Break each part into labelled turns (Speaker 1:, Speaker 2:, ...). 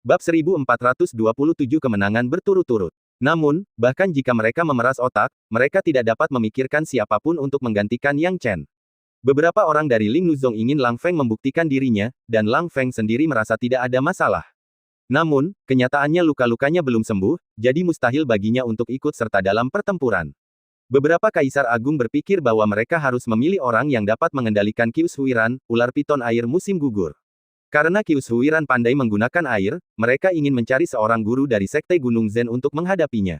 Speaker 1: Bab 1427 kemenangan berturut-turut. Namun, bahkan jika mereka memeras otak, mereka tidak dapat memikirkan siapapun untuk menggantikan Yang Chen. Beberapa orang dari Ling Nuzong ingin Lang Feng membuktikan dirinya, dan Lang Feng sendiri merasa tidak ada masalah. Namun, kenyataannya luka-lukanya belum sembuh, jadi mustahil baginya untuk ikut serta dalam pertempuran. Beberapa kaisar agung berpikir bahwa mereka harus memilih orang yang dapat mengendalikan Qius Huiran, ular piton air musim gugur. Karena Qius Huiran pandai menggunakan air, mereka ingin mencari seorang guru dari Sekte Gunung Zen untuk menghadapinya.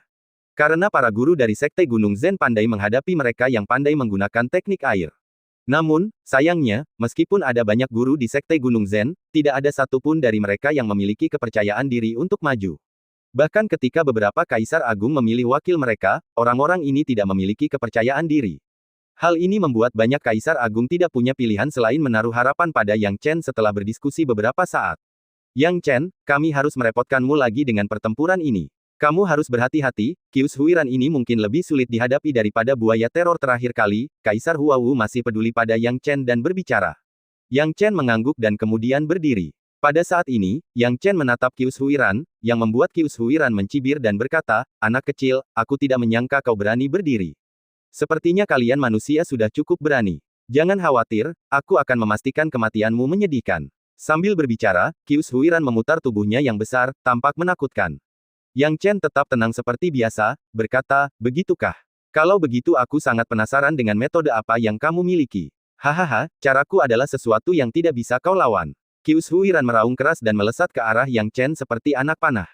Speaker 1: Karena para guru dari Sekte Gunung Zen pandai menghadapi mereka yang pandai menggunakan teknik air. Namun, sayangnya, meskipun ada banyak guru di Sekte Gunung Zen, tidak ada satupun dari mereka yang memiliki kepercayaan diri untuk maju. Bahkan ketika beberapa kaisar agung memilih wakil mereka, orang-orang ini tidak memiliki kepercayaan diri. Hal ini membuat banyak kaisar agung tidak punya pilihan selain menaruh harapan pada Yang Chen setelah berdiskusi beberapa saat. Yang Chen, kami harus merepotkanmu lagi dengan pertempuran ini. Kamu harus berhati-hati, Qius Huiran ini mungkin lebih sulit dihadapi daripada buaya teror terakhir kali. Kaisar Huawu masih peduli pada Yang Chen dan berbicara. Yang Chen mengangguk dan kemudian berdiri. Pada saat ini, Yang Chen menatap Qius Huiran, yang membuat Qius Huiran mencibir dan berkata, anak kecil, aku tidak menyangka kau berani berdiri. Sepertinya kalian manusia sudah cukup berani. Jangan khawatir, aku akan memastikan kematianmu menyedihkan. Sambil berbicara, Qius Huiran memutar tubuhnya yang besar, tampak menakutkan. Yang Chen tetap tenang seperti biasa, berkata, begitukah? Kalau begitu aku sangat penasaran dengan metode apa yang kamu miliki. Hahaha, caraku adalah sesuatu yang tidak bisa kau lawan. Qius Huiran meraung keras dan melesat ke arah Yang Chen seperti anak panah.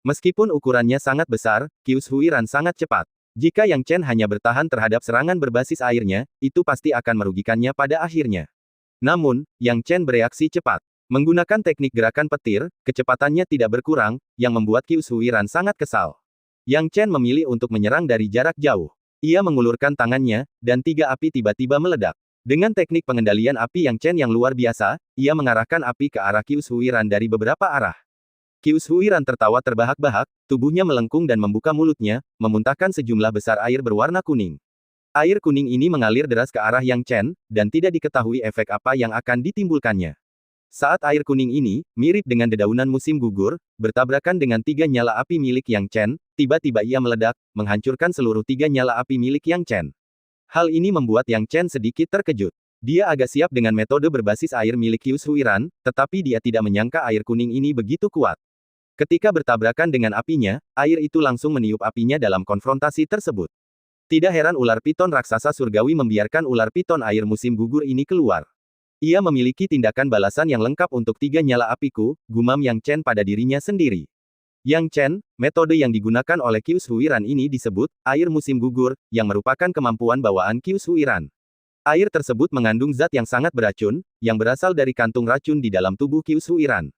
Speaker 1: Meskipun ukurannya sangat besar, Qius Huiran sangat cepat. Jika Yang Chen hanya bertahan terhadap serangan berbasis airnya, itu pasti akan merugikannya pada akhirnya. Namun, Yang Chen bereaksi cepat. Menggunakan teknik gerakan petir, kecepatannya tidak berkurang, yang membuat Qius Huiran sangat kesal. Yang Chen memilih untuk menyerang dari jarak jauh. Ia mengulurkan tangannya, dan 3 api tiba-tiba meledak. Dengan teknik pengendalian api Yang Chen yang luar biasa, ia mengarahkan api ke arah Qius Huiran dari beberapa arah. Qius Huiran tertawa terbahak-bahak, tubuhnya melengkung dan membuka mulutnya, memuntahkan sejumlah besar air berwarna kuning. Air kuning ini mengalir deras ke arah Yang Chen, dan tidak diketahui efek apa yang akan ditimbulkannya. Saat air kuning ini, mirip dengan dedaunan musim gugur, bertabrakan dengan 3 nyala api milik Yang Chen, tiba-tiba ia meledak, menghancurkan seluruh 3 nyala api milik Yang Chen. Hal ini membuat Yang Chen sedikit terkejut. Dia agak siap dengan metode berbasis air milik Qius Huiran, tetapi dia tidak menyangka air kuning ini begitu kuat. Ketika bertabrakan dengan apinya, air itu langsung meniup apinya dalam konfrontasi tersebut. Tidak heran ular piton raksasa surgawi membiarkan ular piton air musim gugur ini keluar. Ia memiliki tindakan balasan yang lengkap untuk 3 nyala apiku, gumam Yang Chen pada dirinya sendiri. Yang Chen, metode yang digunakan oleh Qius Huiran ini disebut air musim gugur, yang merupakan kemampuan bawaan Qius Huiran. Air tersebut mengandung zat yang sangat beracun, yang berasal dari kantung racun di dalam tubuh Qius Huiran.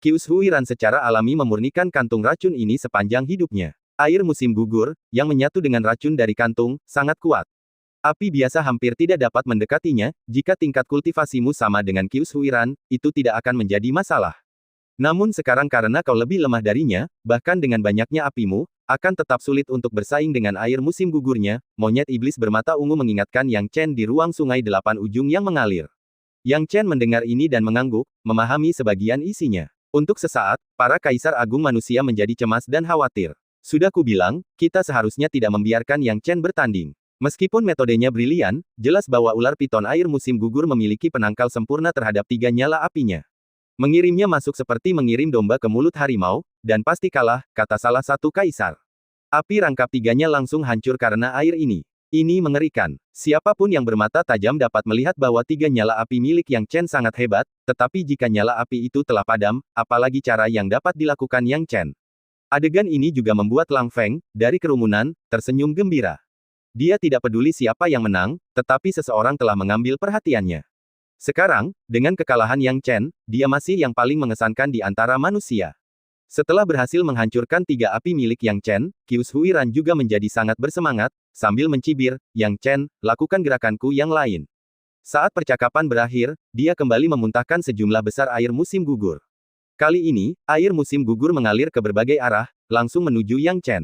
Speaker 1: Qius Huiran secara alami memurnikan kantung racun ini sepanjang hidupnya. Air musim gugur, yang menyatu dengan racun dari kantung, sangat kuat. Api biasa hampir tidak dapat mendekatinya, jika tingkat kultivasimu sama dengan Qius Huiran, itu tidak akan menjadi masalah. Namun sekarang karena kau lebih lemah darinya, bahkan dengan banyaknya apimu, akan tetap sulit untuk bersaing dengan air musim gugurnya. Monyet iblis bermata ungu mengingatkan Yang Chen di ruang sungai 8 ujung yang mengalir. Yang Chen mendengar ini dan mengangguk, memahami sebagian isinya. Untuk sesaat, para kaisar agung manusia menjadi cemas dan khawatir. Sudah kubilang, kita seharusnya tidak membiarkan Yang Chen bertanding. Meskipun metodenya brilian, jelas bahwa ular piton air musim gugur memiliki penangkal sempurna terhadap 3 nyala apinya. Mengirimnya masuk seperti mengirim domba ke mulut harimau, dan pasti kalah, kata salah satu kaisar. Api rangkap 3-nya langsung hancur karena air ini. Ini mengerikan. Siapapun yang bermata tajam dapat melihat bahwa 3 nyala api milik Yang Chen sangat hebat, tetapi jika nyala api itu telah padam, apalagi cara yang dapat dilakukan Yang Chen. Adegan ini juga membuat Lang Feng, dari kerumunan, tersenyum gembira. Dia tidak peduli siapa yang menang, tetapi seseorang telah mengambil perhatiannya. Sekarang, dengan kekalahan Yang Chen, dia masih yang paling mengesankan di antara manusia. Setelah berhasil menghancurkan 3 api milik Yang Chen, Qius Huiran juga menjadi sangat bersemangat, sambil mencibir, Yang Chen, lakukan gerakanku yang lain. Saat percakapan berakhir, dia kembali memuntahkan sejumlah besar air musim gugur. Kali ini, air musim gugur mengalir ke berbagai arah, langsung menuju Yang Chen.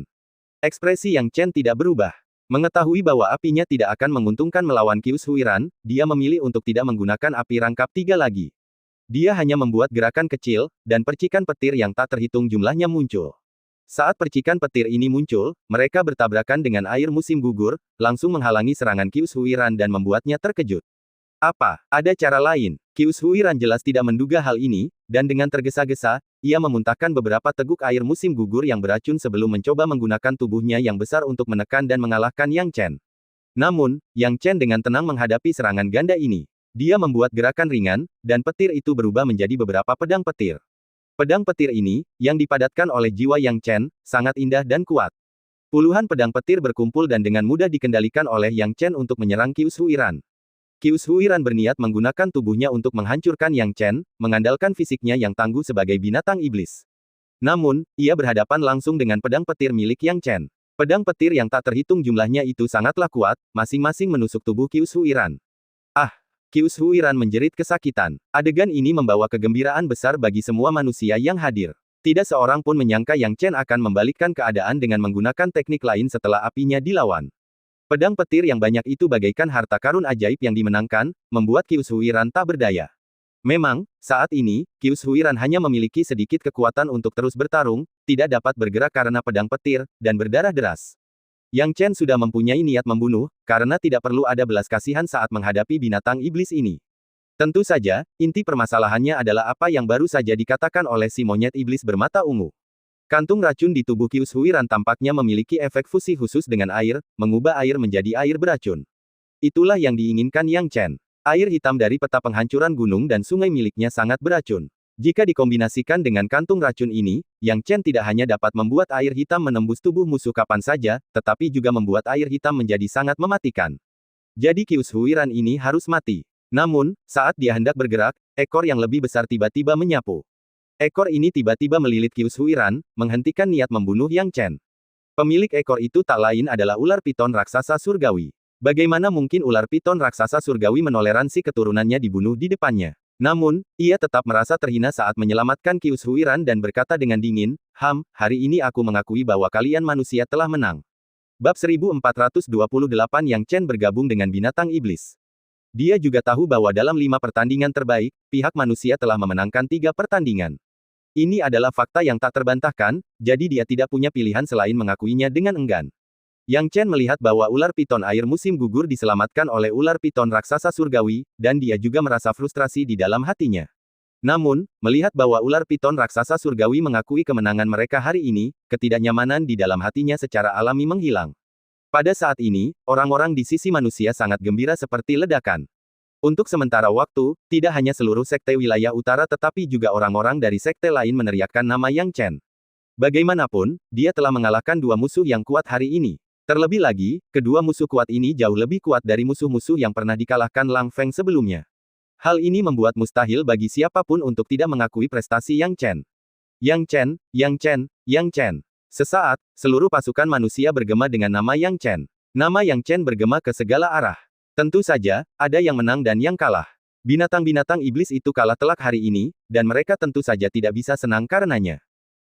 Speaker 1: Ekspresi Yang Chen tidak berubah. Mengetahui bahwa apinya tidak akan menguntungkan melawan Qius Huiran, dia memilih untuk tidak menggunakan api rangkap 3 lagi. Dia hanya membuat gerakan kecil, dan percikan petir yang tak terhitung jumlahnya muncul. Saat percikan petir ini muncul, mereka bertabrakan dengan air musim gugur, langsung menghalangi serangan Qs Huiran dan membuatnya terkejut. Apa? Ada cara lain? Qs Huiran jelas tidak menduga hal ini, dan dengan tergesa-gesa, ia memuntahkan beberapa teguk air musim gugur yang beracun sebelum mencoba menggunakan tubuhnya yang besar untuk menekan dan mengalahkan Yang Chen. Namun, Yang Chen dengan tenang menghadapi serangan ganda ini. Dia membuat gerakan ringan, dan petir itu berubah menjadi beberapa pedang petir. Pedang petir ini, yang dipadatkan oleh jiwa Yang Chen, sangat indah dan kuat. Puluhan pedang petir berkumpul dan dengan mudah dikendalikan oleh Yang Chen untuk menyerang Qs Huiran. Qs Huiran berniat menggunakan tubuhnya untuk menghancurkan Yang Chen, mengandalkan fisiknya yang tangguh sebagai binatang iblis. Namun, ia berhadapan langsung dengan pedang petir milik Yang Chen. Pedang petir yang tak terhitung jumlahnya itu sangatlah kuat, masing-masing menusuk tubuh Qs Huiran. Ah! Qs Huiran menjerit kesakitan. Adegan ini membawa kegembiraan besar bagi semua manusia yang hadir. Tidak seorang pun menyangka Yang Chen akan membalikkan keadaan dengan menggunakan teknik lain setelah apinya dilawan. Pedang petir yang banyak itu bagaikan harta karun ajaib yang dimenangkan, membuat Qs Huiran tak berdaya. Memang, saat ini, Qs Huiran hanya memiliki sedikit kekuatan untuk terus bertarung, tidak dapat bergerak karena pedang petir, dan berdarah deras. Yang Chen sudah mempunyai niat membunuh, karena tidak perlu ada belas kasihan saat menghadapi binatang iblis ini. Tentu saja, inti permasalahannya adalah apa yang baru saja dikatakan oleh si monyet iblis bermata ungu. Kantung racun di tubuh Qs Huiran tampaknya memiliki efek fusi khusus dengan air, mengubah air menjadi air beracun. Itulah yang diinginkan Yang Chen. Air hitam dari peta penghancuran gunung dan sungai miliknya sangat beracun. Jika dikombinasikan dengan kantung racun ini, Yang Chen tidak hanya dapat membuat air hitam menembus tubuh musuh kapan saja, tetapi juga membuat air hitam menjadi sangat mematikan. Jadi Qs Huiran ini harus mati. Namun, saat dia hendak bergerak, ekor yang lebih besar tiba-tiba menyapu. Ekor ini tiba-tiba melilit Qs Huiran, menghentikan niat membunuh Yang Chen. Pemilik ekor itu tak lain adalah ular piton raksasa surgawi. Bagaimana mungkin ular piton raksasa surgawi menoleransi keturunannya dibunuh di depannya? Namun, ia tetap merasa terhina saat menyelamatkan Qs Huiran dan berkata dengan dingin, hari ini aku mengakui bahwa kalian manusia telah menang. Bab 1428 Yang Chen bergabung dengan binatang iblis. Dia juga tahu bahwa dalam 5 pertandingan terbaik, pihak manusia telah memenangkan 3 pertandingan. Ini adalah fakta yang tak terbantahkan, jadi dia tidak punya pilihan selain mengakuinya dengan enggan. Yang Chen melihat bahwa ular piton air musim gugur diselamatkan oleh ular piton raksasa surgawi, dan dia juga merasa frustrasi di dalam hatinya. Namun, melihat bahwa ular piton raksasa surgawi mengakui kemenangan mereka hari ini, ketidaknyamanan di dalam hatinya secara alami menghilang. Pada saat ini, orang-orang di sisi manusia sangat gembira seperti ledakan. Untuk sementara waktu, tidak hanya seluruh sekte wilayah utara tetapi juga orang-orang dari sekte lain meneriakkan nama Yang Chen. Bagaimanapun, dia telah mengalahkan 2 musuh yang kuat hari ini. Terlebih lagi, kedua musuh kuat ini jauh lebih kuat dari musuh-musuh yang pernah dikalahkan Lang Feng sebelumnya. Hal ini membuat mustahil bagi siapapun untuk tidak mengakui prestasi Yang Chen. Yang Chen, Yang Chen, Yang Chen. Sesaat, seluruh pasukan manusia bergema dengan nama Yang Chen. Nama Yang Chen bergema ke segala arah. Tentu saja, ada yang menang dan yang kalah. Binatang-binatang iblis itu kalah telak hari ini, dan mereka tentu saja tidak bisa senang karenanya.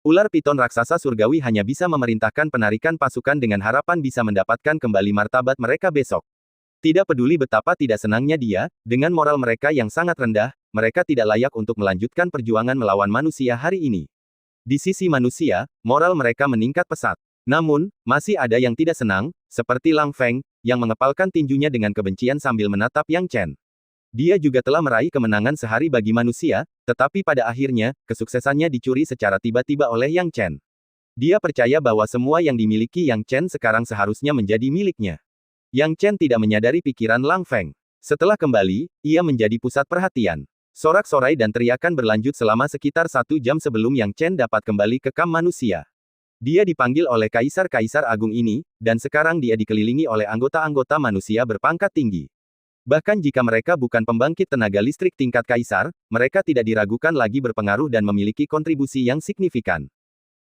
Speaker 1: Ular piton raksasa surgawi hanya bisa memerintahkan penarikan pasukan dengan harapan bisa mendapatkan kembali martabat mereka besok. Tidak peduli betapa tidak senangnya dia, dengan moral mereka yang sangat rendah, mereka tidak layak untuk melanjutkan perjuangan melawan manusia hari ini. Di sisi manusia, moral mereka meningkat pesat. Namun, masih ada yang tidak senang, seperti Lang Feng, yang mengepalkan tinjunya dengan kebencian sambil menatap Yang Chen. Dia juga telah meraih kemenangan sehari bagi manusia, tetapi pada akhirnya, kesuksesannya dicuri secara tiba-tiba oleh Yang Chen. Dia percaya bahwa semua yang dimiliki Yang Chen sekarang seharusnya menjadi miliknya. Yang Chen tidak menyadari pikiran Lang Feng. Setelah kembali, ia menjadi pusat perhatian. Sorak-sorai dan teriakan berlanjut selama sekitar 1 jam sebelum Yang Chen dapat kembali ke kamp manusia. Dia dipanggil oleh kaisar-kaisar agung ini, dan sekarang dia dikelilingi oleh anggota-anggota manusia berpangkat tinggi. Bahkan jika mereka bukan pembangkit tenaga listrik tingkat kaisar, mereka tidak diragukan lagi berpengaruh dan memiliki kontribusi yang signifikan.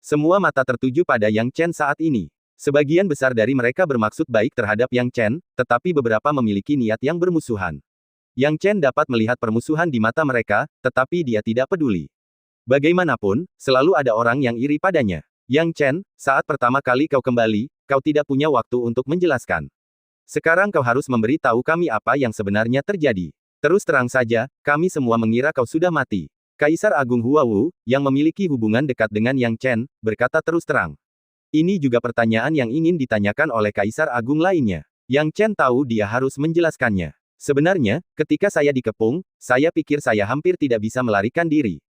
Speaker 1: Semua mata tertuju pada Yang Chen saat ini. Sebagian besar dari mereka bermaksud baik terhadap Yang Chen, tetapi beberapa memiliki niat yang bermusuhan. Yang Chen dapat melihat permusuhan di mata mereka, tetapi dia tidak peduli. Bagaimanapun, selalu ada orang yang iri padanya. Yang Chen, saat pertama kali kau kembali, kau tidak punya waktu untuk menjelaskan. Sekarang kau harus memberi tahu kami apa yang sebenarnya terjadi. Terus terang saja, kami semua mengira kau sudah mati. Kaisar Agung Huawu, yang memiliki hubungan dekat dengan Yang Chen, berkata terus terang. Ini juga pertanyaan yang ingin ditanyakan oleh Kaisar Agung lainnya. Yang Chen tahu dia harus menjelaskannya. Sebenarnya, ketika saya dikepung, saya pikir saya hampir tidak bisa melarikan diri.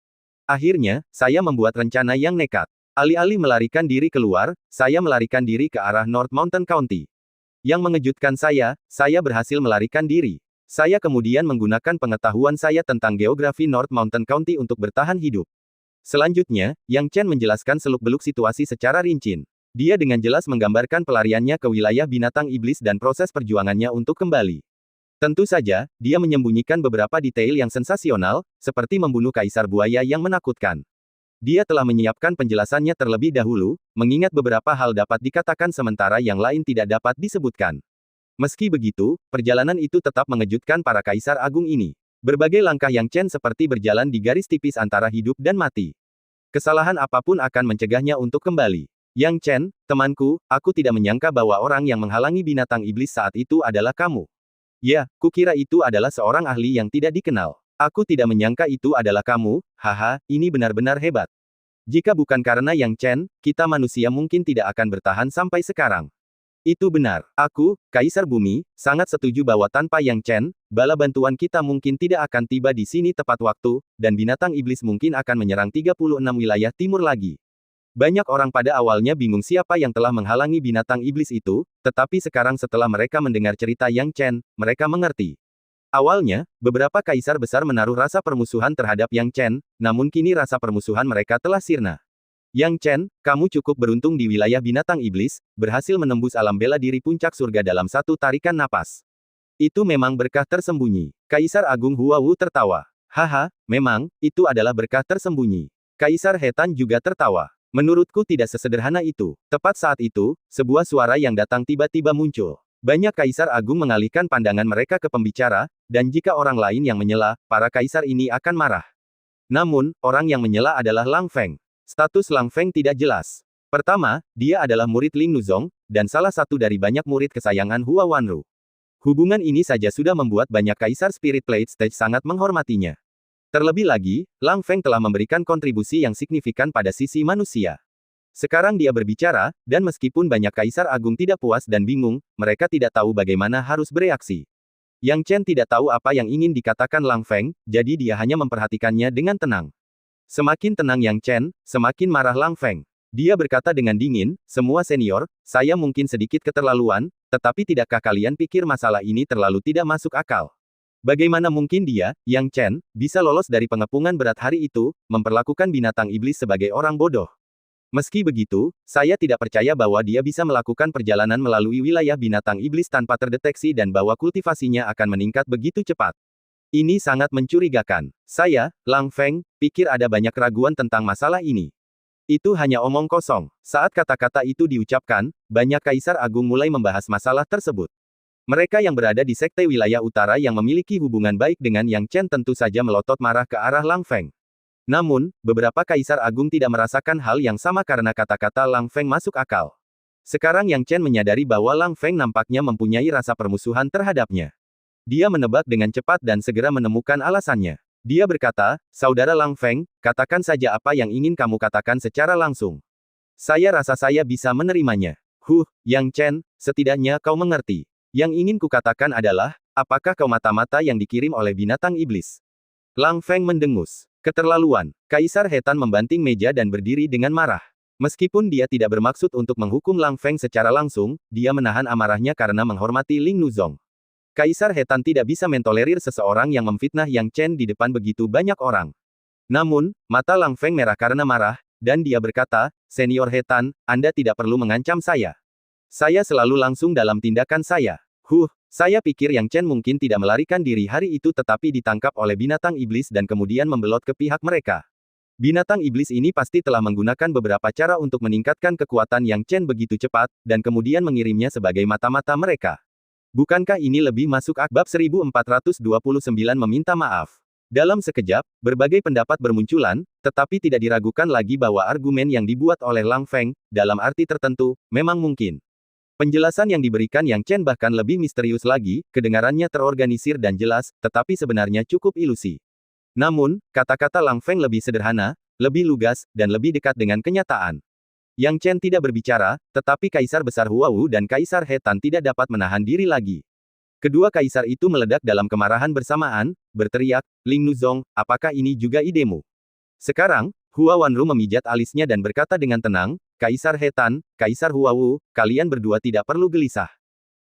Speaker 1: Akhirnya, saya membuat rencana yang nekat. Alih-alih melarikan diri keluar, saya melarikan diri ke arah North Mountain County. Yang mengejutkan saya berhasil melarikan diri. Saya kemudian menggunakan pengetahuan saya tentang geografi North Mountain County untuk bertahan hidup. Selanjutnya, Yang Chen menjelaskan seluk-beluk situasi secara rinci. Dia dengan jelas menggambarkan pelariannya ke wilayah binatang iblis dan proses perjuangannya untuk kembali. Tentu saja, dia menyembunyikan beberapa detail yang sensasional, seperti membunuh kaisar buaya yang menakutkan. Dia telah menyiapkan penjelasannya terlebih dahulu, mengingat beberapa hal dapat dikatakan sementara yang lain tidak dapat disebutkan. Meski begitu, perjalanan itu tetap mengejutkan para kaisar agung ini. Berbagai langkah Yang Chen seperti berjalan di garis tipis antara hidup dan mati. Kesalahan apapun akan mencegahnya untuk kembali. Yang Chen, temanku, aku tidak menyangka bahwa orang yang menghalangi binatang iblis saat itu adalah kamu. Ya, kukira itu adalah seorang ahli yang tidak dikenal. Aku tidak menyangka itu adalah kamu, haha, ini benar-benar hebat. Jika bukan karena Yang Chen, kita manusia mungkin tidak akan bertahan sampai sekarang. Itu benar. Aku, Kaisar Bumi, sangat setuju bahwa tanpa Yang Chen, bala bantuan kita mungkin tidak akan tiba di sini tepat waktu, dan binatang iblis mungkin akan menyerang 36 wilayah timur lagi. Banyak orang pada awalnya bingung siapa yang telah menghalangi binatang iblis itu, tetapi sekarang setelah mereka mendengar cerita Yang Chen, mereka mengerti. Awalnya, beberapa kaisar besar menaruh rasa permusuhan terhadap Yang Chen, namun kini rasa permusuhan mereka telah sirna. Yang Chen, kamu cukup beruntung di wilayah binatang iblis, berhasil menembus alam bela diri puncak surga dalam satu tarikan napas. Itu memang berkah tersembunyi. Kaisar Agung Huawu tertawa. Haha, memang, itu adalah berkah tersembunyi. Kaisar Hetan juga tertawa. Menurutku tidak sesederhana itu. Tepat saat itu, sebuah suara yang datang tiba-tiba muncul. Banyak kaisar agung mengalihkan pandangan mereka ke pembicara, dan jika orang lain yang menyela, para kaisar ini akan marah. Namun, orang yang menyela adalah Lang Feng. Status Lang Feng tidak jelas. Pertama, dia adalah murid Ling Nuzong, dan salah satu dari banyak murid kesayangan Hua Wanru. Hubungan ini saja sudah membuat banyak kaisar Spirit Plate Stage sangat menghormatinya. Terlebih lagi, Lang Feng telah memberikan kontribusi yang signifikan pada sisi manusia. Sekarang dia berbicara, dan meskipun banyak kaisar agung tidak puas dan bingung, mereka tidak tahu bagaimana harus bereaksi. Yang Chen tidak tahu apa yang ingin dikatakan Lang Feng, jadi dia hanya memperhatikannya dengan tenang. Semakin tenang Yang Chen, semakin marah Lang Feng. Dia berkata dengan dingin, semua senior, saya mungkin sedikit keterlaluan, tetapi tidakkah kalian pikir masalah ini terlalu tidak masuk akal? Bagaimana mungkin dia, Yang Chen, bisa lolos dari pengepungan berat hari itu, memperlakukan binatang iblis sebagai orang bodoh? Meski begitu, saya tidak percaya bahwa dia bisa melakukan perjalanan melalui wilayah binatang iblis tanpa terdeteksi dan bahwa kultivasinya akan meningkat begitu cepat. Ini sangat mencurigakan. Saya, Lang Feng, pikir ada banyak keraguan tentang masalah ini. Itu hanya omong kosong. Saat kata-kata itu diucapkan, banyak kaisar agung mulai membahas masalah tersebut. Mereka yang berada di sekte wilayah utara yang memiliki hubungan baik dengan Yang Chen tentu saja melotot marah ke arah Lang Feng. Namun, beberapa kaisar agung tidak merasakan hal yang sama karena kata-kata Lang Feng masuk akal. Sekarang Yang Chen menyadari bahwa Lang Feng nampaknya mempunyai rasa permusuhan terhadapnya. Dia menebak dengan cepat dan segera menemukan alasannya. Dia berkata, Saudara Lang Feng, katakan saja apa yang ingin kamu katakan secara langsung. Saya rasa saya bisa menerimanya. Yang Chen, setidaknya kau mengerti. Yang ingin kukatakan adalah, apakah kau mata-mata yang dikirim oleh binatang iblis? Lang Feng mendengus. Keterlaluan. Kaisar Hetan membanting meja dan berdiri dengan marah. Meskipun dia tidak bermaksud untuk menghukum Lang Feng secara langsung, dia menahan amarahnya karena menghormati Ling Nuzong. Kaisar Hetan tidak bisa mentolerir seseorang yang memfitnah Yang Chen di depan begitu banyak orang. Namun, mata Lang Feng merah karena marah, dan dia berkata, Senior Hetan, Anda tidak perlu mengancam saya. Saya selalu langsung dalam tindakan saya. Saya pikir Yang Chen mungkin tidak melarikan diri hari itu tetapi ditangkap oleh binatang iblis dan kemudian membelot ke pihak mereka. Binatang iblis ini pasti telah menggunakan beberapa cara untuk meningkatkan kekuatan Yang Chen begitu cepat, dan kemudian mengirimnya sebagai mata-mata mereka. Bukankah ini lebih masuk akal? Bab 1429 meminta maaf. Dalam sekejap, berbagai pendapat bermunculan, tetapi tidak diragukan lagi bahwa argumen yang dibuat oleh Lang Feng, dalam arti tertentu, memang mungkin. Penjelasan yang diberikan Yang Chen bahkan lebih misterius lagi, kedengarannya terorganisir dan jelas, tetapi sebenarnya cukup ilusi. Namun, kata-kata Lang Feng lebih sederhana, lebih lugas, dan lebih dekat dengan kenyataan. Yang Chen tidak berbicara, tetapi Kaisar Besar Huawu dan Kaisar He Tan tidak dapat menahan diri lagi. Kedua kaisar itu meledak dalam kemarahan bersamaan, berteriak, "Ling Nuzong, apakah ini juga idemu?" Sekarang, Hua Wanru memijat alisnya dan berkata dengan tenang, "Kaisar He Tan, Kaisar Huawu, kalian berdua tidak perlu gelisah.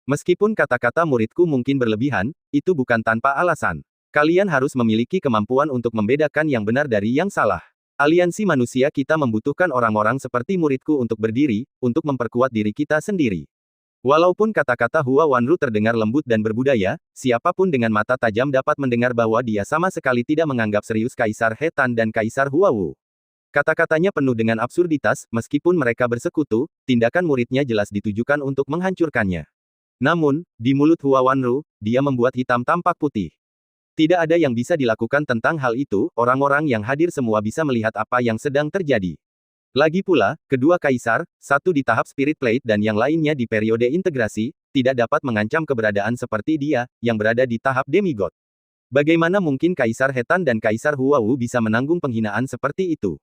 Speaker 1: Meskipun kata-kata muridku mungkin berlebihan, itu bukan tanpa alasan. Kalian harus memiliki kemampuan untuk membedakan yang benar dari yang salah. Aliansi manusia kita membutuhkan orang-orang seperti muridku untuk berdiri, untuk memperkuat diri kita sendiri." Walaupun kata-kata Hua Wanru terdengar lembut dan berbudaya, siapapun dengan mata tajam dapat mendengar bahwa dia sama sekali tidak menganggap serius Kaisar He Tan dan Kaisar Huawu. Kata-katanya penuh dengan absurditas, meskipun mereka bersekutu, tindakan muridnya jelas ditujukan untuk menghancurkannya. Namun, di mulut Hua Wanru, dia membuat hitam tampak putih. Tidak ada yang bisa dilakukan tentang hal itu, orang-orang yang hadir semua bisa melihat apa yang sedang terjadi. Lagi pula, kedua kaisar, satu di tahap Spirit Plate dan yang lainnya di periode integrasi, tidak dapat mengancam keberadaan seperti dia, yang berada di tahap Demigod. Bagaimana mungkin Kaisar He Tan dan Kaisar Huawu bisa menanggung penghinaan seperti itu?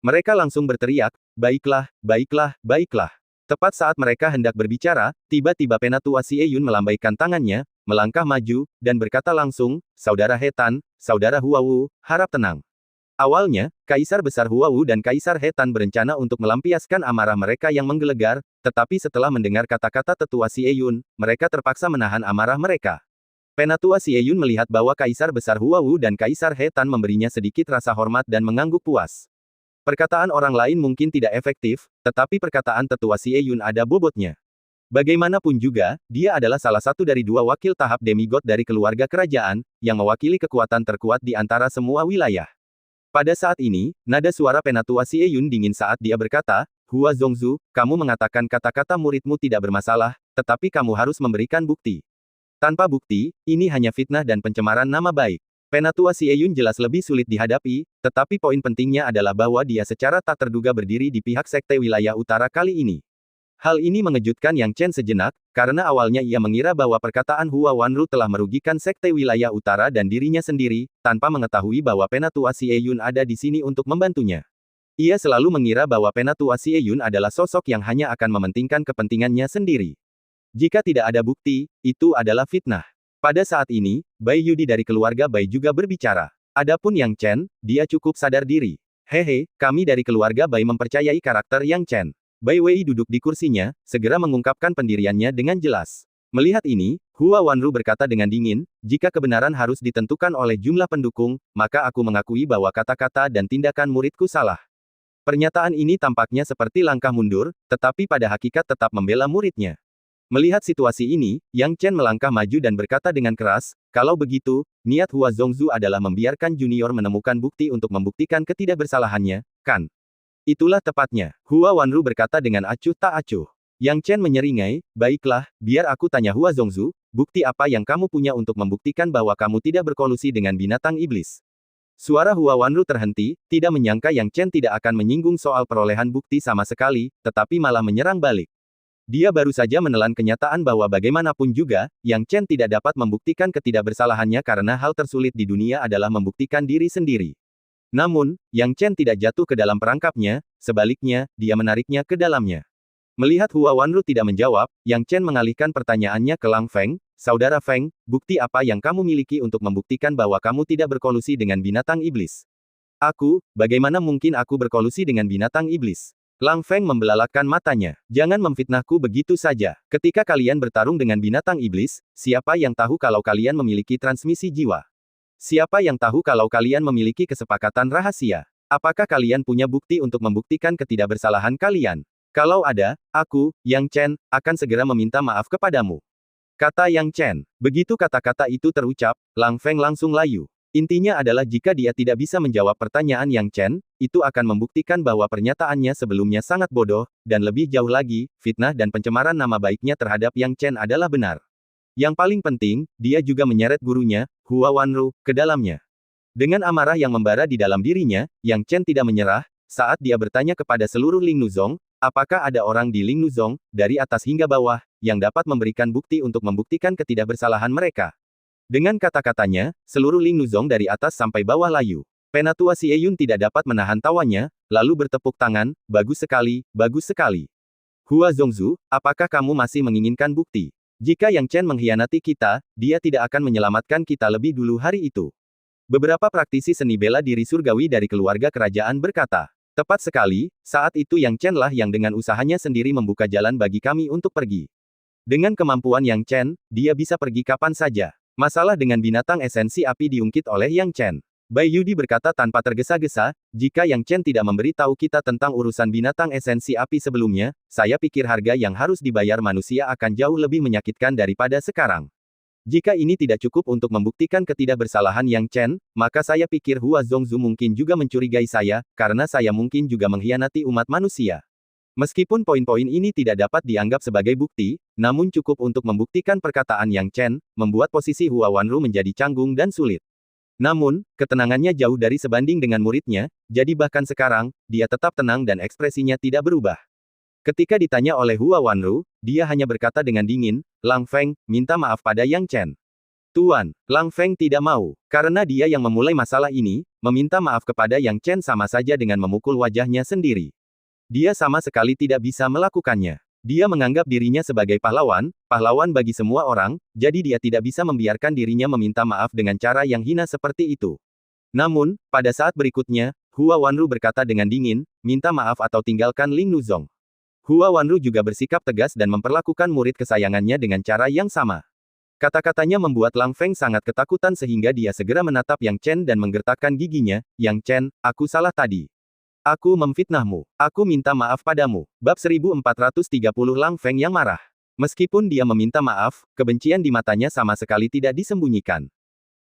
Speaker 1: Mereka langsung berteriak, "Baiklah, baiklah, baiklah." Tepat saat mereka hendak berbicara, tiba-tiba Penatua Xie Yun melambaikan tangannya, melangkah maju, dan berkata langsung, "Saudara He Tan, Saudara Huawu, harap tenang." Awalnya, Kaisar Besar Huawu dan Kaisar He Tan berencana untuk melampiaskan amarah mereka yang menggelegar, tetapi setelah mendengar kata-kata Tetua Xie Yun, mereka terpaksa menahan amarah mereka. Penatua Xie Yun melihat bahwa Kaisar Besar Huawu dan Kaisar He Tan memberinya sedikit rasa hormat dan mengangguk puas. Perkataan orang lain mungkin tidak efektif, tetapi perkataan Tetua Xie Yun ada bobotnya. Bagaimanapun juga, dia adalah salah satu dari dua wakil tahap demigod dari keluarga kerajaan, yang mewakili kekuatan terkuat di antara semua wilayah. Pada saat ini, nada suara Penatua Xie Yun dingin saat dia berkata, "Hua Zongzu, kamu mengatakan kata-kata muridmu tidak bermasalah, tetapi kamu harus memberikan bukti. Tanpa bukti, ini hanya fitnah dan pencemaran nama baik." Penatua Xie Yun jelas lebih sulit dihadapi, tetapi poin pentingnya adalah bahwa dia secara tak terduga berdiri di pihak Sekte Wilayah Utara kali ini. Hal ini mengejutkan Yang Chen sejenak, karena awalnya ia mengira bahwa perkataan Hua Wanru telah merugikan Sekte Wilayah Utara dan dirinya sendiri, tanpa mengetahui bahwa Penatua Xie Yun ada di sini untuk membantunya. Ia selalu mengira bahwa Penatua Xie Yun adalah sosok yang hanya akan mementingkan kepentingannya sendiri. Jika tidak ada bukti, itu adalah fitnah. Pada saat ini, Bai Yudi dari keluarga Bai juga berbicara. Adapun Yang Chen, dia cukup sadar diri. "Hehe, kami dari keluarga Bai mempercayai karakter Yang Chen." Bai Wei duduk di kursinya, segera mengungkapkan pendiriannya dengan jelas. Melihat ini, Hua Wanru berkata dengan dingin, "Jika kebenaran harus ditentukan oleh jumlah pendukung, maka aku mengakui bahwa kata-kata dan tindakan muridku salah." Pernyataan ini tampaknya seperti langkah mundur, tetapi pada hakikat tetap membela muridnya. Melihat situasi ini, Yang Chen melangkah maju dan berkata dengan keras, "Kalau begitu, niat Hua Zongzu adalah membiarkan junior menemukan bukti untuk membuktikan ketidakbersalahannya, kan?" "Itulah tepatnya," Hua Wanru berkata dengan acuh tak acuh. Yang Chen menyeringai, "Baiklah, biar aku tanya Hua Zongzu, bukti apa yang kamu punya untuk membuktikan bahwa kamu tidak berkolusi dengan binatang iblis?" Suara Hua Wanru terhenti, tidak menyangka Yang Chen tidak akan menyinggung soal perolehan bukti sama sekali, tetapi malah menyerang balik. Dia baru saja menelan kenyataan bahwa bagaimanapun juga, Yang Chen tidak dapat membuktikan ketidakbersalahannya karena hal tersulit di dunia adalah membuktikan diri sendiri. Namun, Yang Chen tidak jatuh ke dalam perangkapnya, sebaliknya, dia menariknya ke dalamnya. Melihat Hua Wanru tidak menjawab, Yang Chen mengalihkan pertanyaannya ke Lang Feng, "Saudara Feng, bukti apa yang kamu miliki untuk membuktikan bahwa kamu tidak berkolusi dengan binatang iblis?" "Aku, bagaimana mungkin aku berkolusi dengan binatang iblis?" Lang Feng membelalakkan matanya. "Jangan memfitnahku begitu saja. Ketika kalian bertarung dengan binatang iblis, siapa yang tahu kalau kalian memiliki transmisi jiwa? Siapa yang tahu kalau kalian memiliki kesepakatan rahasia? Apakah kalian punya bukti untuk membuktikan ketidakbersalahan kalian? Kalau ada, aku, Yang Chen, akan segera meminta maaf kepadamu." Kata Yang Chen. Begitu kata-kata itu terucap, Lang Feng langsung layu. Intinya adalah jika dia tidak bisa menjawab pertanyaan Yang Chen, itu akan membuktikan bahwa pernyataannya sebelumnya sangat bodoh, dan lebih jauh lagi, fitnah dan pencemaran nama baiknya terhadap Yang Chen adalah benar. Yang paling penting, dia juga menyeret gurunya, Hua Wanru, ke dalamnya. Dengan amarah yang membara di dalam dirinya, Yang Chen tidak menyerah, saat dia bertanya kepada seluruh Ling Nuzong, apakah ada orang di Ling Nuzong, dari atas hingga bawah, yang dapat memberikan bukti untuk membuktikan ketidakbersalahan mereka? Dengan kata-katanya, seluruh Ling Nuzong dari atas sampai bawah layu. Penatua Xie Yun tidak dapat menahan tawanya, lalu bertepuk tangan, bagus sekali, bagus sekali. Hua Zongzu, apakah kamu masih menginginkan bukti? Jika Yang Chen mengkhianati kita, dia tidak akan menyelamatkan kita lebih dulu hari itu. Beberapa praktisi seni bela diri surgawi dari keluarga kerajaan berkata, tepat sekali, saat itu Yang Chen lah yang dengan usahanya sendiri membuka jalan bagi kami untuk pergi. Dengan kemampuan Yang Chen, dia bisa pergi kapan saja. Masalah dengan binatang esensi api diungkit oleh Yang Chen. Bai Yudi berkata tanpa tergesa-gesa, jika Yang Chen tidak memberi tahu kita tentang urusan binatang esensi api sebelumnya, saya pikir harga yang harus dibayar manusia akan jauh lebih menyakitkan daripada sekarang. Jika ini tidak cukup untuk membuktikan ketidakbersalahan Yang Chen, maka saya pikir Hua Zongzu mungkin juga mencurigai saya, karena saya mungkin juga mengkhianati umat manusia. Meskipun poin-poin ini tidak dapat dianggap sebagai bukti, namun cukup untuk membuktikan perkataan Yang Chen, membuat posisi Hua Wanru menjadi canggung dan sulit. Namun, ketenangannya jauh dari sebanding dengan muridnya, jadi bahkan sekarang, dia tetap tenang dan ekspresinya tidak berubah. Ketika ditanya oleh Hua Wanru, dia hanya berkata dengan dingin, Lang Feng, minta maaf pada Yang Chen. Tuan, Lang Feng tidak mau, karena dia yang memulai masalah ini, meminta maaf kepada Yang Chen sama saja dengan memukul wajahnya sendiri. Dia sama sekali tidak bisa melakukannya. Dia menganggap dirinya sebagai pahlawan bagi semua orang, jadi dia tidak bisa membiarkan dirinya meminta maaf dengan cara yang hina seperti itu. Namun, pada saat berikutnya, Hua Wanru berkata dengan dingin, minta maaf atau tinggalkan Ling Nuzong. Hua Wanru juga bersikap tegas dan memperlakukan murid kesayangannya dengan cara yang sama. Kata-katanya membuat Lang Feng sangat ketakutan sehingga dia segera menatap Yang Chen dan menggertakkan giginya, Yang Chen, aku salah tadi. Aku memfitnahmu. Aku minta maaf padamu. Bab 1430 Lang Feng yang marah. Meskipun dia meminta maaf, kebencian di matanya sama sekali tidak disembunyikan.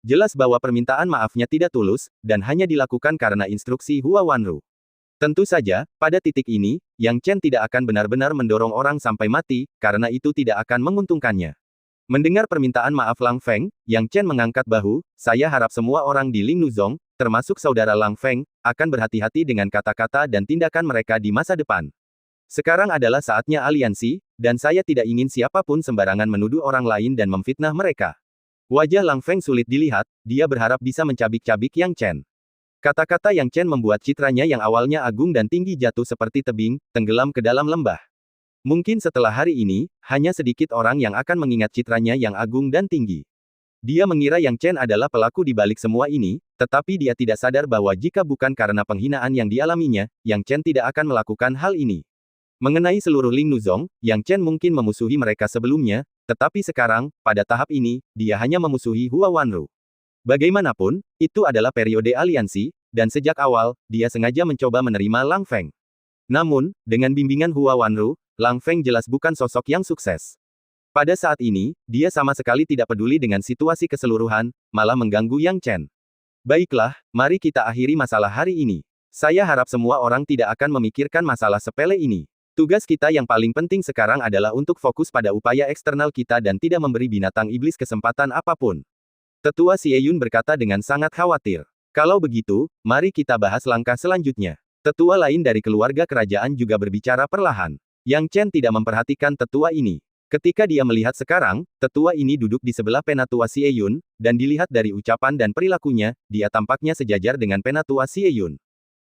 Speaker 1: Jelas bahwa permintaan maafnya tidak tulus, dan hanya dilakukan karena instruksi Hua Wanru. Tentu saja, pada titik ini, Yang Chen tidak akan benar-benar mendorong orang sampai mati, karena itu tidak akan menguntungkannya. Mendengar permintaan maaf Lang Feng, Yang Chen mengangkat bahu, saya harap semua orang di Ling Nuzong, termasuk saudara Lang Feng, akan berhati-hati dengan kata-kata dan tindakan mereka di masa depan. Sekarang adalah saatnya aliansi, dan saya tidak ingin siapapun sembarangan menuduh orang lain dan memfitnah mereka. Wajah Lang Feng sulit dilihat, dia berharap bisa mencabik-cabik Yang Chen. Kata-kata Yang Chen membuat citranya yang awalnya agung dan tinggi jatuh seperti tebing, tenggelam ke dalam lembah. Mungkin setelah hari ini, hanya sedikit orang yang akan mengingat citranya yang agung dan tinggi. Dia mengira Yang Chen adalah pelaku di balik semua ini, tetapi dia tidak sadar bahwa jika bukan karena penghinaan yang dialaminya, Yang Chen tidak akan melakukan hal ini. Mengenai seluruh Ling Nuzong, Yang Chen mungkin memusuhi mereka sebelumnya, tetapi sekarang, pada tahap ini, dia hanya memusuhi Hua Wanru. Bagaimanapun, itu adalah periode aliansi, dan sejak awal, dia sengaja mencoba menerima Lang Feng. Namun, dengan bimbingan Hua Wanru, Lang Feng jelas bukan sosok yang sukses. Pada saat ini, dia sama sekali tidak peduli dengan situasi keseluruhan, malah mengganggu Yang Chen. Baiklah, mari kita akhiri masalah hari ini. Saya harap semua orang tidak akan memikirkan masalah sepele ini. Tugas kita yang paling penting sekarang adalah untuk fokus pada upaya eksternal kita dan tidak memberi binatang iblis kesempatan apapun. Tetua Xie Yun berkata dengan sangat khawatir. Kalau begitu, mari kita bahas langkah selanjutnya. Tetua lain dari keluarga kerajaan juga berbicara perlahan. Yang Chen tidak memperhatikan tetua ini. Ketika dia melihat sekarang, tetua ini duduk di sebelah Penatua Xie Yun, dan dilihat dari ucapan dan perilakunya, dia tampaknya sejajar dengan Penatua Xie Yun.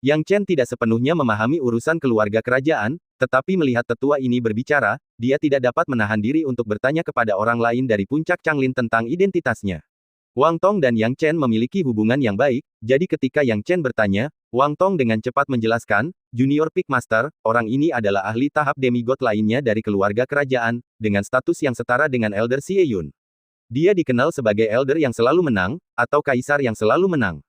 Speaker 1: Yang Chen tidak sepenuhnya memahami urusan keluarga kerajaan, tetapi melihat tetua ini berbicara, dia tidak dapat menahan diri untuk bertanya kepada orang lain dari puncak Changlin tentang identitasnya. Wang Tong dan Yang Chen memiliki hubungan yang baik, jadi ketika Yang Chen bertanya, Wang Tong dengan cepat menjelaskan, Junior Peak Master, orang ini adalah ahli tahap demigod lainnya dari keluarga kerajaan, dengan status yang setara dengan Elder Xie Yun. Dia dikenal sebagai Elder yang selalu menang, atau Kaisar yang selalu menang.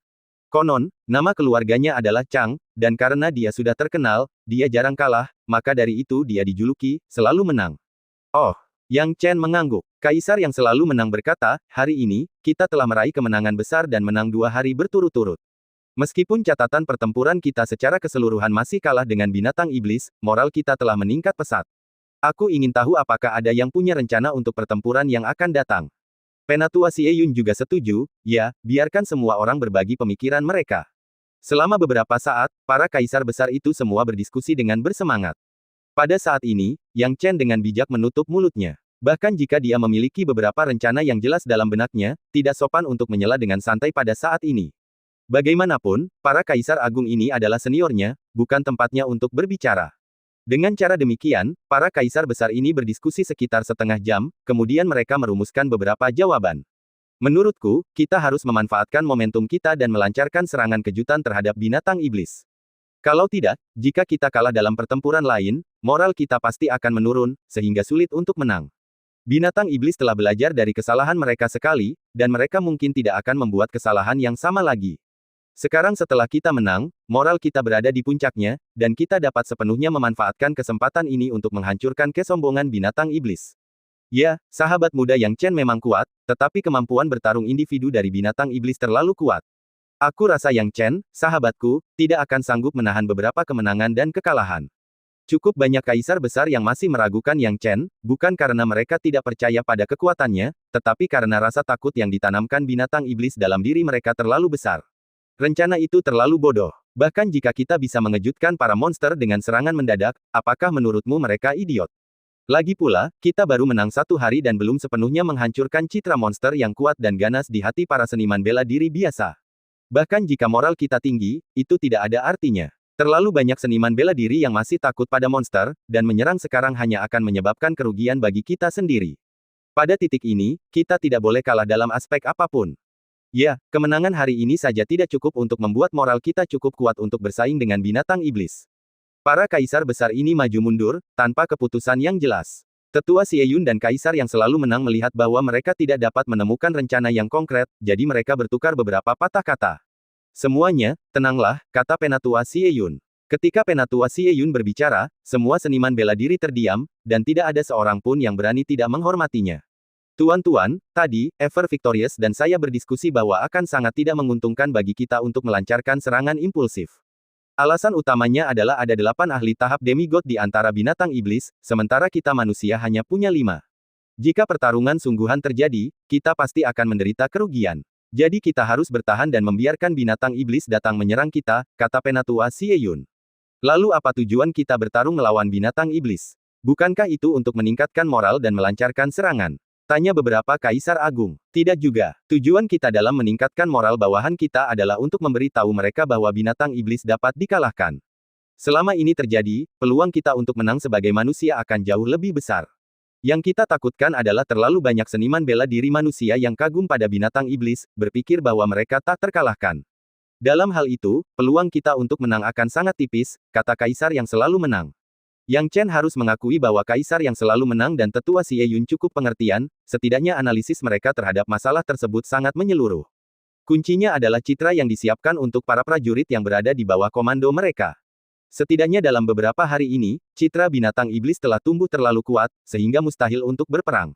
Speaker 1: Konon, nama keluarganya adalah Chang, dan karena dia sudah terkenal, dia jarang kalah, maka dari itu dia dijuluki, selalu menang. Oh! Yang Chen mengangguk. Kaisar yang selalu menang berkata, hari ini, kita telah meraih kemenangan besar dan menang 2 hari berturut-turut. Meskipun catatan pertempuran kita secara keseluruhan masih kalah dengan binatang iblis, moral kita telah meningkat pesat. Aku ingin tahu apakah ada yang punya rencana untuk pertempuran yang akan datang. Penatua Xie Yun juga setuju, ya, biarkan semua orang berbagi pemikiran mereka. Selama beberapa saat, para kaisar besar itu semua berdiskusi dengan bersemangat. Pada saat ini, Yang Chen dengan bijak menutup mulutnya. Bahkan jika dia memiliki beberapa rencana yang jelas dalam benaknya, tidak sopan untuk menyela dengan santai pada saat ini. Bagaimanapun, para kaisar agung ini adalah seniornya, bukan tempatnya untuk berbicara. Dengan cara demikian, para kaisar besar ini berdiskusi sekitar setengah jam, kemudian mereka merumuskan beberapa jawaban. Menurutku, kita harus memanfaatkan momentum kita dan melancarkan serangan kejutan terhadap binatang iblis. Kalau tidak, jika kita kalah dalam pertempuran lain, moral kita pasti akan menurun, sehingga sulit untuk menang. Binatang iblis telah belajar dari kesalahan mereka sekali, dan mereka mungkin tidak akan membuat kesalahan yang sama lagi. Sekarang setelah kita menang, moral kita berada di puncaknya, dan kita dapat sepenuhnya memanfaatkan kesempatan ini untuk menghancurkan kesombongan binatang iblis. Ya, sahabat muda Yang Chen memang kuat, tetapi kemampuan bertarung individu dari binatang iblis terlalu kuat. Aku rasa Yang Chen, sahabatku, tidak akan sanggup menahan beberapa kemenangan dan kekalahan. Cukup banyak kaisar besar yang masih meragukan Yang Chen, bukan karena mereka tidak percaya pada kekuatannya, tetapi karena rasa takut yang ditanamkan binatang iblis dalam diri mereka terlalu besar. Rencana itu terlalu bodoh. Bahkan jika kita bisa mengejutkan para monster dengan serangan mendadak, apakah menurutmu mereka idiot? Lagi pula, kita baru menang 1 hari dan belum sepenuhnya menghancurkan citra monster yang kuat dan ganas di hati para seniman bela diri biasa. Bahkan jika moral kita tinggi, itu tidak ada artinya. Terlalu banyak seniman bela diri yang masih takut pada monster, dan menyerang sekarang hanya akan menyebabkan kerugian bagi kita sendiri. Pada titik ini, kita tidak boleh kalah dalam aspek apapun. Ya, kemenangan hari ini saja tidak cukup untuk membuat moral kita cukup kuat untuk bersaing dengan binatang iblis. Para kaisar besar ini maju mundur, tanpa keputusan yang jelas. Tetua Xie Yun dan kaisar yang selalu menang melihat bahwa mereka tidak dapat menemukan rencana yang konkret, jadi mereka bertukar beberapa patah kata. Semuanya, tenanglah, kata Penatua Xie Yun. Ketika Penatua Xie Yun berbicara, semua seniman bela diri terdiam, dan tidak ada seorang pun yang berani tidak menghormatinya. Tuan-tuan, tadi, Ever Victorious dan saya berdiskusi bahwa akan sangat tidak menguntungkan bagi kita untuk melancarkan serangan impulsif. Alasan utamanya adalah ada 8 ahli tahap demigod di antara binatang iblis, sementara kita manusia hanya punya 5. Jika pertarungan sungguhan terjadi, kita pasti akan menderita kerugian. Jadi kita harus bertahan dan membiarkan binatang iblis datang menyerang kita, kata Penatua Xie Yun. Lalu apa tujuan kita bertarung melawan binatang iblis? Bukankah itu untuk meningkatkan moral dan melancarkan serangan? Tanya beberapa kaisar agung. Tidak juga. Tujuan kita dalam meningkatkan moral bawahan kita adalah untuk memberi tahu mereka bahwa binatang iblis dapat dikalahkan. Selama ini terjadi, peluang kita untuk menang sebagai manusia akan jauh lebih besar. Yang kita takutkan adalah terlalu banyak seniman bela diri manusia yang kagum pada binatang iblis, berpikir bahwa mereka tak terkalahkan. Dalam hal itu, peluang kita untuk menang akan sangat tipis, kata kaisar yang selalu menang. Yang Chen harus mengakui bahwa kaisar yang selalu menang dan tetua Xie Yun cukup pengertian, setidaknya analisis mereka terhadap masalah tersebut sangat menyeluruh. Kuncinya adalah citra yang disiapkan untuk para prajurit yang berada di bawah komando mereka. Setidaknya dalam beberapa hari ini, citra binatang iblis telah tumbuh terlalu kuat, sehingga mustahil untuk berperang.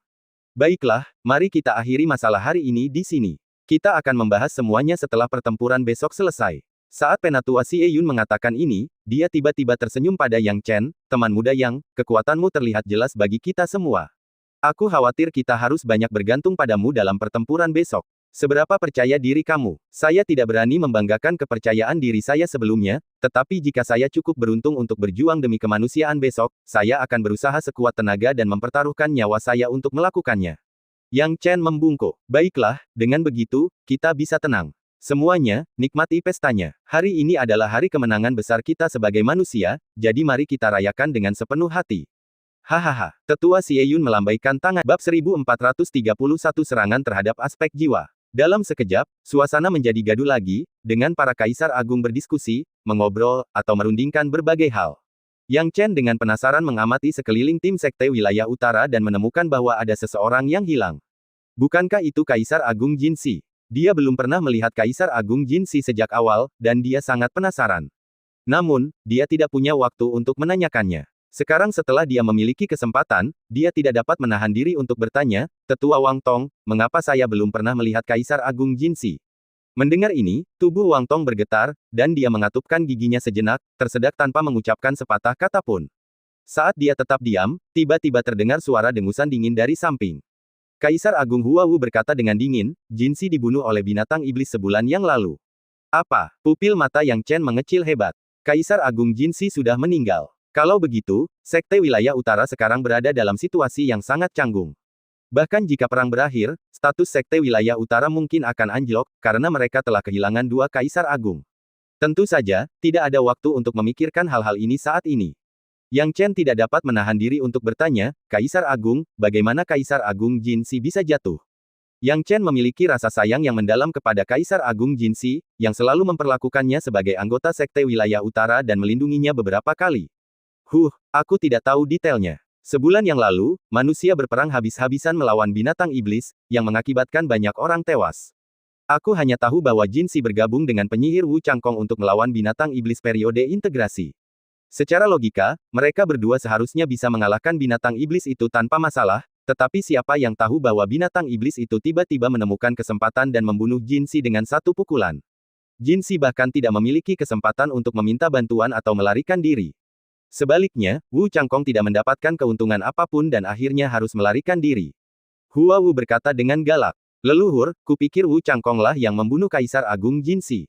Speaker 1: Baiklah, mari kita akhiri masalah hari ini di sini. Kita akan membahas semuanya setelah pertempuran besok selesai. Saat Penatua Xie Yun mengatakan ini, dia tiba-tiba tersenyum pada Yang Chen, teman muda Yang, kekuatanmu terlihat jelas bagi kita semua. Aku khawatir kita harus banyak bergantung padamu dalam pertempuran besok. Seberapa percaya diri kamu? Saya tidak berani membanggakan kepercayaan diri saya sebelumnya, tetapi jika saya cukup beruntung untuk berjuang demi kemanusiaan besok, saya akan berusaha sekuat tenaga dan mempertaruhkan nyawa saya untuk melakukannya. Yang Chen membungkuk. Baiklah, dengan begitu, kita bisa tenang. Semuanya, nikmati pestanya. Hari ini adalah hari kemenangan besar kita sebagai manusia, jadi mari kita rayakan dengan sepenuh hati. Hahaha. Tetua Xie Yun melambaikan tangan. Bab 1431 Serangan terhadap aspek jiwa. Dalam sekejap, suasana menjadi gaduh lagi, dengan para kaisar agung berdiskusi, mengobrol, atau merundingkan berbagai hal. Yang Chen dengan penasaran mengamati sekeliling tim sekte wilayah utara dan menemukan bahwa ada seseorang yang hilang. Bukankah itu Kaisar Agung Jinxi? Dia belum pernah melihat Kaisar Agung Jinxi sejak awal, dan dia sangat penasaran. Namun, dia tidak punya waktu untuk menanyakannya. Sekarang setelah dia memiliki kesempatan, dia tidak dapat menahan diri untuk bertanya, Tetua Wang Tong, mengapa saya belum pernah melihat Kaisar Agung Jinxi? Mendengar ini, tubuh Wang Tong bergetar, dan dia mengatupkan giginya sejenak, tersedak tanpa mengucapkan sepatah kata pun. Saat dia tetap diam, tiba-tiba terdengar suara dengusan dingin dari samping. Kaisar Agung Huawu berkata dengan dingin, Jinxi dibunuh oleh binatang iblis sebulan yang lalu. Apa? Pupil mata Yang Chen mengecil hebat. Kaisar Agung Jinxi sudah meninggal. Kalau begitu, Sekte Wilayah Utara sekarang berada dalam situasi yang sangat canggung. Bahkan jika perang berakhir, status Sekte Wilayah Utara mungkin akan anjlok, karena mereka telah kehilangan dua Kaisar Agung. Tentu saja, tidak ada waktu untuk memikirkan hal-hal ini saat ini. Yang Chen tidak dapat menahan diri untuk bertanya, Kaisar Agung, bagaimana Kaisar Agung Jinxi bisa jatuh? Yang Chen memiliki rasa sayang yang mendalam kepada Kaisar Agung Jinxi, yang selalu memperlakukannya sebagai anggota Sekte Wilayah Utara dan melindunginya beberapa kali. Aku tidak tahu detailnya. Sebulan yang lalu, manusia berperang habis-habisan melawan binatang iblis, yang mengakibatkan banyak orang tewas. Aku hanya tahu bahwa Jinxi bergabung dengan penyihir Wu Changkong untuk melawan binatang iblis periode integrasi. Secara logika, mereka berdua seharusnya bisa mengalahkan binatang iblis itu tanpa masalah, tetapi siapa yang tahu bahwa binatang iblis itu tiba-tiba menemukan kesempatan dan membunuh Jinxi dengan satu pukulan. Jinxi bahkan tidak memiliki kesempatan untuk meminta bantuan atau melarikan diri. Sebaliknya, Wu Changkong tidak mendapatkan keuntungan apapun dan akhirnya harus melarikan diri. Hua Wu berkata dengan galak. Leluhur, kupikir Wu Changkong lah yang membunuh Kaisar Agung Jinxi.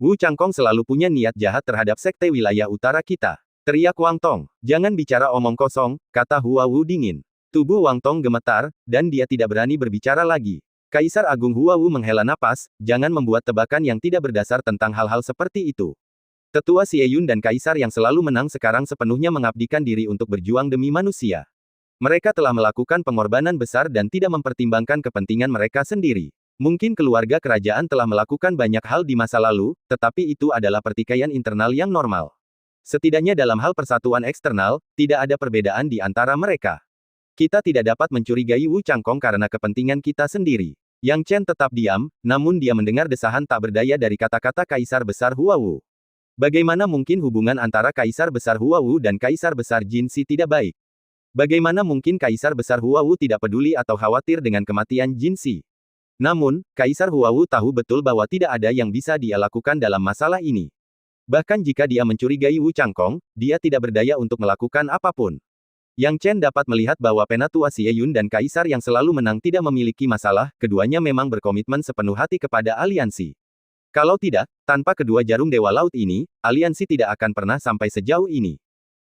Speaker 1: Wu Changkong selalu punya niat jahat terhadap Sekte Wilayah Utara kita. Teriak Wang Tong. Jangan bicara omong kosong, kata Hua Wu dingin. Tubuh Wang Tong gemetar, dan dia tidak berani berbicara lagi. Kaisar Agung Hua Wu menghela napas, jangan membuat tebakan yang tidak berdasar tentang hal-hal seperti itu. Tetua Xie Yun dan Kaisar yang selalu menang sekarang sepenuhnya mengabdikan diri untuk berjuang demi manusia. Mereka telah melakukan pengorbanan besar dan tidak mempertimbangkan kepentingan mereka sendiri. Mungkin keluarga kerajaan telah melakukan banyak hal di masa lalu, tetapi itu adalah pertikaian internal yang normal. Setidaknya dalam hal persatuan eksternal, tidak ada perbedaan di antara mereka. Kita tidak dapat mencurigai Wu Changkong karena kepentingan kita sendiri. Yang Chen tetap diam, namun dia mendengar desahan tak berdaya dari kata-kata Kaisar Besar Hua Wu. Bagaimana mungkin hubungan antara Kaisar Besar Hua Wu dan Kaisar Besar Jinxi tidak baik? Bagaimana mungkin Kaisar Besar Hua Wu tidak peduli atau khawatir dengan kematian Jinxi? Namun, Kaisar Hua Wu tahu betul bahwa tidak ada yang bisa dia lakukan dalam masalah ini. Bahkan jika dia mencurigai Wu Changkong, dia tidak berdaya untuk melakukan apapun. Yang Chen dapat melihat bahwa Penatua Xie Yun dan Kaisar yang selalu menang tidak memiliki masalah, keduanya memang berkomitmen sepenuh hati kepada aliansi. Kalau tidak, tanpa kedua jarum Dewa Laut ini, aliansi tidak akan pernah sampai sejauh ini.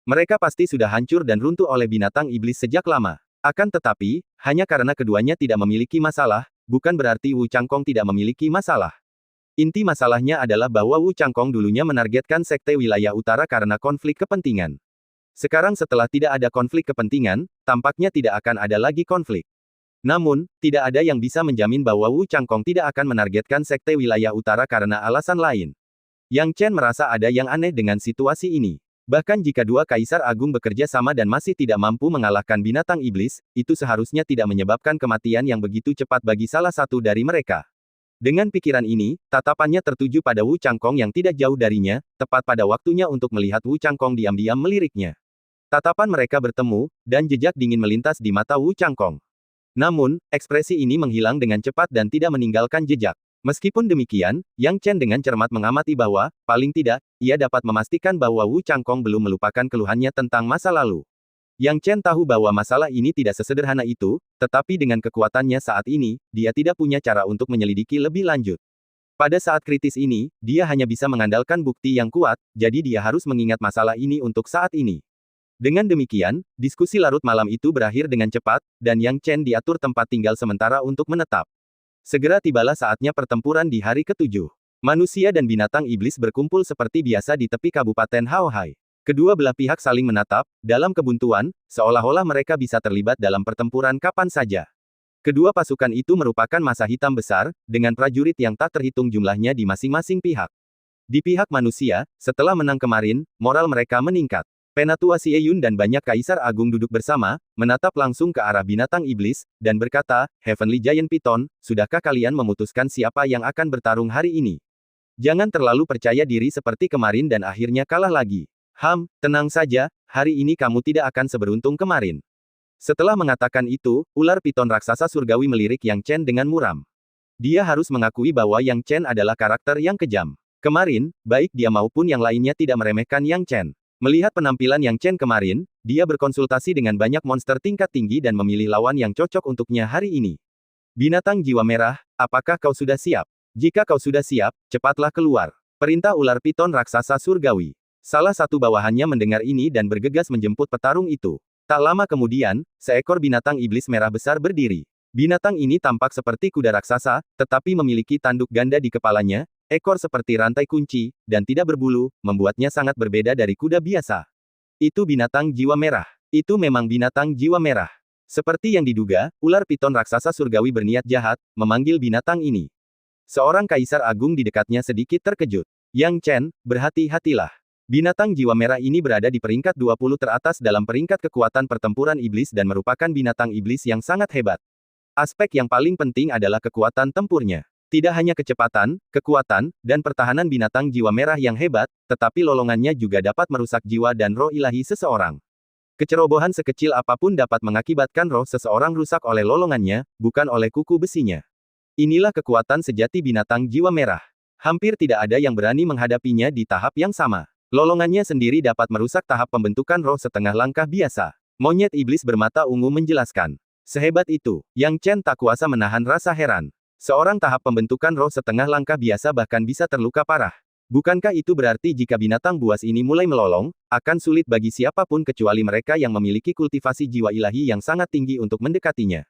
Speaker 1: Mereka pasti sudah hancur dan runtuh oleh binatang iblis sejak lama. Akan tetapi, hanya karena keduanya tidak memiliki masalah, bukan berarti Wu Changkong tidak memiliki masalah. Inti masalahnya adalah bahwa Wu Changkong dulunya menargetkan Sekte Wilayah Utara karena konflik kepentingan. Sekarang setelah tidak ada konflik kepentingan, tampaknya tidak akan ada lagi konflik. Namun, tidak ada yang bisa menjamin bahwa Wu Changkong tidak akan menargetkan Sekte Wilayah Utara karena alasan lain. Yang Chen merasa ada yang aneh dengan situasi ini. Bahkan jika dua Kaisar Agung bekerja sama dan masih tidak mampu mengalahkan binatang iblis, itu seharusnya tidak menyebabkan kematian yang begitu cepat bagi salah satu dari mereka. Dengan pikiran ini, tatapannya tertuju pada Wu Changkong yang tidak jauh darinya, tepat pada waktunya untuk melihat Wu Changkong diam-diam meliriknya. Tatapan mereka bertemu, dan jejak dingin melintas di mata Wu Changkong. Namun, ekspresi ini menghilang dengan cepat dan tidak meninggalkan jejak. Meskipun demikian, Yang Chen dengan cermat mengamati bahwa, paling tidak, ia dapat memastikan bahwa Wu Changkong belum melupakan keluhannya tentang masa lalu. Yang Chen tahu bahwa masalah ini tidak sesederhana itu, tetapi dengan kekuatannya saat ini, dia tidak punya cara untuk menyelidiki lebih lanjut. Pada saat kritis ini, dia hanya bisa mengandalkan bukti yang kuat, jadi dia harus mengingat masalah ini untuk saat ini. Dengan demikian, diskusi larut malam itu berakhir dengan cepat, dan Yang Chen diatur tempat tinggal sementara untuk menetap. Segera tibalah saatnya pertempuran di hari ke-7. Manusia dan binatang iblis berkumpul seperti biasa di tepi Kabupaten Haohai. Kedua belah pihak saling menatap, dalam kebuntuan, seolah-olah mereka bisa terlibat dalam pertempuran kapan saja. Kedua pasukan itu merupakan masa hitam besar, dengan prajurit yang tak terhitung jumlahnya di masing-masing pihak. Di pihak manusia, setelah menang kemarin, moral mereka meningkat. Penatua Xie Yun dan banyak Kaisar Agung duduk bersama, menatap langsung ke arah binatang iblis, dan berkata, Heavenly Giant Python, sudahkah kalian memutuskan siapa yang akan bertarung hari ini? Jangan terlalu percaya diri seperti kemarin dan akhirnya kalah lagi. Tenang saja, hari ini kamu tidak akan seberuntung kemarin. Setelah mengatakan itu, ular piton raksasa surgawi melirik Yang Chen dengan muram. Dia harus mengakui bahwa Yang Chen adalah karakter yang kejam. Kemarin, baik dia maupun yang lainnya tidak meremehkan Yang Chen. Melihat penampilan Yang Chen kemarin, dia berkonsultasi dengan banyak monster tingkat tinggi dan memilih lawan yang cocok untuknya hari ini. Binatang jiwa merah, apakah kau sudah siap? Jika kau sudah siap, cepatlah keluar. Perintah ular piton raksasa surgawi. Salah satu bawahannya mendengar ini dan bergegas menjemput petarung itu. Tak lama kemudian, seekor binatang iblis merah besar berdiri. Binatang ini tampak seperti kuda raksasa, tetapi memiliki tanduk ganda di kepalanya, ekor seperti rantai kunci, dan tidak berbulu, membuatnya sangat berbeda dari kuda biasa. Itu binatang jiwa merah. Itu memang binatang jiwa merah. Seperti yang diduga, ular piton raksasa surgawi berniat jahat, memanggil binatang ini. Seorang kaisar agung di dekatnya sedikit terkejut. Yang Chen, berhati-hatilah. Binatang jiwa merah ini berada di peringkat 20 teratas dalam peringkat kekuatan pertempuran iblis dan merupakan binatang iblis yang sangat hebat. Aspek yang paling penting adalah kekuatan tempurnya. Tidak hanya kecepatan, kekuatan, dan pertahanan binatang jiwa merah yang hebat, tetapi lolongannya juga dapat merusak jiwa dan roh ilahi seseorang. Kecerobohan sekecil apapun dapat mengakibatkan roh seseorang rusak oleh lolongannya, bukan oleh kuku besinya. Inilah kekuatan sejati binatang jiwa merah. Hampir tidak ada yang berani menghadapinya di tahap yang sama. Lolongannya sendiri dapat merusak tahap pembentukan roh setengah langkah biasa. Monyet iblis bermata ungu menjelaskan. Sehebat itu, Yang Chen tak kuasa menahan rasa heran. Seorang tahap pembentukan roh setengah langkah biasa bahkan bisa terluka parah. Bukankah itu berarti jika binatang buas ini mulai melolong, akan sulit bagi siapapun kecuali mereka yang memiliki kultivasi jiwa ilahi yang sangat tinggi untuk mendekatinya.